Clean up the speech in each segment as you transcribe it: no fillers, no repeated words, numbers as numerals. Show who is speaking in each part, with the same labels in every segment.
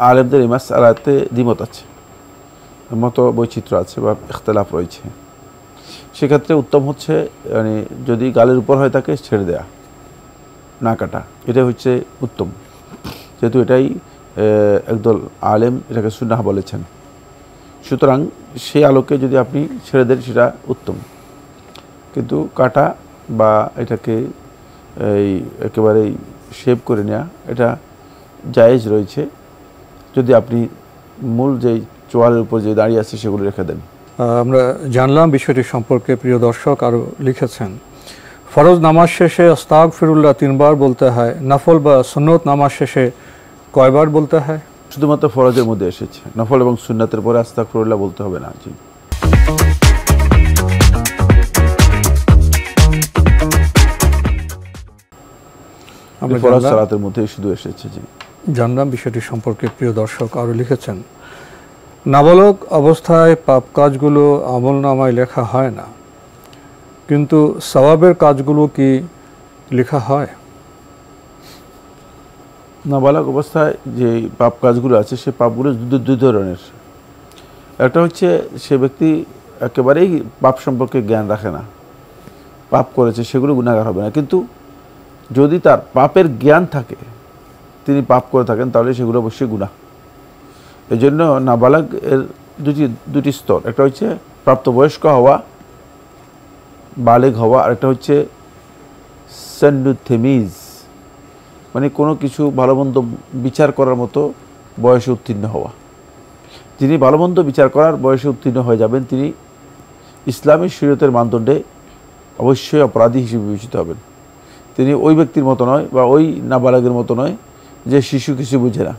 Speaker 1: আলেমদের এই মাসআলাতে দ্বিমত আছে, মত বৈচিত্র্য আছে বা ইখতিলাফ রয়েছে। সেক্ষেত্রে উত্তম হচ্ছে মানে যদি গালের উপর হয় তাকে ছেড়ে দেয়া, না কাটা, এটাই হচ্ছে উত্তম, যেহেতু এটাই একদল আলেম এটাকে সুন্নাহ বলেছেন। সুতরাং সেই আলোকে যদি আপনি ছেড়ে দেন সেটা উত্তম, কিন্তু কাটা বা এটাকে এই একেবারেই শেভ করে নেওয়া এটা জায়েজ রয়েছে, যদি আপনি মূল যে চোয়ালের উপর যে দাঁড়িয়ে আছে সেগুলো রেখে দেন।
Speaker 2: আমরা জানলাম বিষয়টি সম্পর্কে। প্রিয় দর্শক আরও লিখেছেন, ফরজ নামাজ শেষে আস্তাগফিরুল্লাহ 3 বার বলতে হয়, নফল বা সুন্নত নামাজ শেষে কয়বার বলতে হয়?
Speaker 1: শুধুমাত্র ফরজের মধ্যে এসেছে, নফল এবং সুন্নাতের পরে আস্তাগফিরুল্লাহ বলতে হবে না। জি, আমরা ফরজ সালাতের মধ্যে শুধু এসেছে। জি,
Speaker 2: জানলাম বিষয়টি সম্পর্কে। প্রিয় দর্শক আরও লিখেছেন, নাবালক অবস্থায় পাপ কাজগুলো আমলনামায় লেখা হয় না, কিন্তু সওয়াবের কাজগুলো কি লেখা হয়?
Speaker 1: নাবালক অবস্থায় যে পাপ কাজগুলো আছে সে পাপগুলো দুই ধরনের। একটা হচ্ছে সে ব্যক্তি একেবারেই পাপ সম্পর্কে জ্ঞান রাখে না, পাপ করেছে, সেগুলো গুনাহগার হবে না। কিন্তু যদি তার পাপের জ্ঞান থাকে, তিনি পাপ করে থাকেন, তাহলে সেগুলো অবশ্যই গুনাহ। এই জন্য নাবালক এর দুটি স্তর, একটা হচ্ছে প্রাপ্তবয়স্ক হওয়া, বালেগ হওয়া, আর একটা হচ্ছে সন্নু থেমিজ, মানে কোনো কিছু ভালো মন্দ বিচার করার মতো বয়সে উত্তীর্ণ হওয়া। যিনি ভালো মন্দ বিচার করার বয়সে উত্তীর্ণ হয়ে যাবেন, তিনি ইসলামী শরীয়তের মানদণ্ডে অবশ্যই অপরাধী হিসেবে বিবেচিত হবেন। তিনি ওই ব্যক্তির মতো নয় বা ওই নাবালকের মতো নয় যে শিশু কিছু বুঝে না।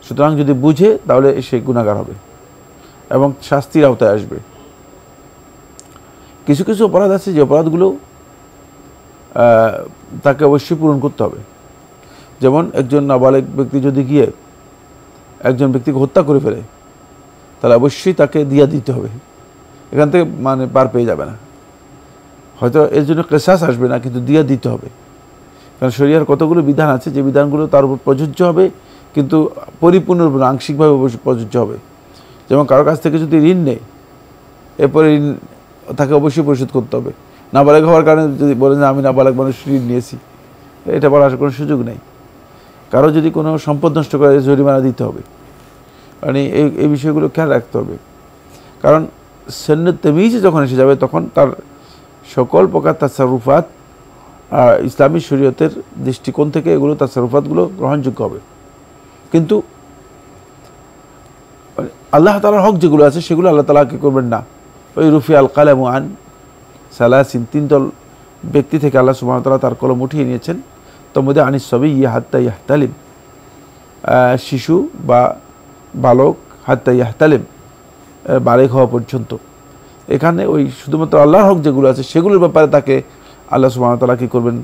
Speaker 1: সুতরাং যদি বুঝে তাহলে সে গুনাহগার হবে এবং শাস্তির আওতায় আসবে। কিছু কিছু অপরাধ আছে যে অপরাধগুলো তাকে অবশ্যই পূরণ করতে হবে। যেমন একজন নাবালক ব্যক্তি যদি গিয়ে একজন ব্যক্তিকে হত্যা করে ফেলে, তাহলে অবশ্যই তাকে দিয়া দিতে হবে, এখান থেকে মানে পার পেয়ে যাবে না। হয়তো এর জন্য কিসাস আসবে না, কিন্তু দিয়া দিতে হবে। কারণ শরিয়ার কতগুলো বিধান আছে যে বিধানগুলো তার উপর প্রযোজ্য হবে, কিন্তু পরিপূর্ণরূপে আংশিকভাবে প্রযোজ্য হবে। যেমন কারো কাছ থেকে যদি ঋণ নেয়, এরপরে ঋণ তাকে অবশ্যই পরিশোধ করতে হবে। নাবালক হওয়ার কারণে যদি বলেন যে আমি নাবালক মানুষ ঋণ নিয়েছি, এটা বলার কোনো সুযোগ নেই। কারো যদি কোনো সম্পদ নষ্ট করে জরিমানা দিতে হবে, মানে এই বিষয়গুলো খেয়াল রাখতে হবে। কারণ সুন্নত তামিজে যখন এসে যাবে, তখন তার সকল প্রকার তাসারুফাত ইসলামী শরীয়তের দৃষ্টিকোণ থেকে এগুলো তাসারুফাতগুলো গ্রহণযোগ্য হবে। কিন্তু আল্লাহ তাআলার হক যেগুলো আছে সেগুলো আল্লাহ তাআলা কি করবেন না। ওই রুফি আল কালামু আন সালাসিন, 3 দল ব্যক্তি থেকে আল্লাহ সুবহানাহু ওয়া তাআলা তার কলম উঠিয়ে নিয়েছেন। তোর মধ্যে আনিস সবই হাত্তা ইয়াহতালিম, শিশু বা বালক, হাত্তা ইয়াহতালিম, বালেগ হওয়া পর্যন্ত। এখানে ওই শুধুমাত্র আল্লাহর হক যেগুলো আছে সেগুলোর ব্যাপারে তাকে আল্লাহ সুবহানাহু ওয়া তাআলা কী করবেন,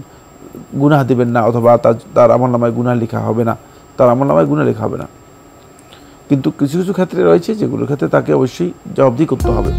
Speaker 1: গুনাহ দেবেন না, অথবা তার আমলনামায় গুনাহ লেখা হবে না, তার আমলনামায় গুনাহ লেখা হবে না। কিন্তু কিছু কিছু ক্ষেত্রে রয়েছে যেগুলোর ক্ষেত্রে তাকে অবশ্যই জবাবদিহি করতে হবে।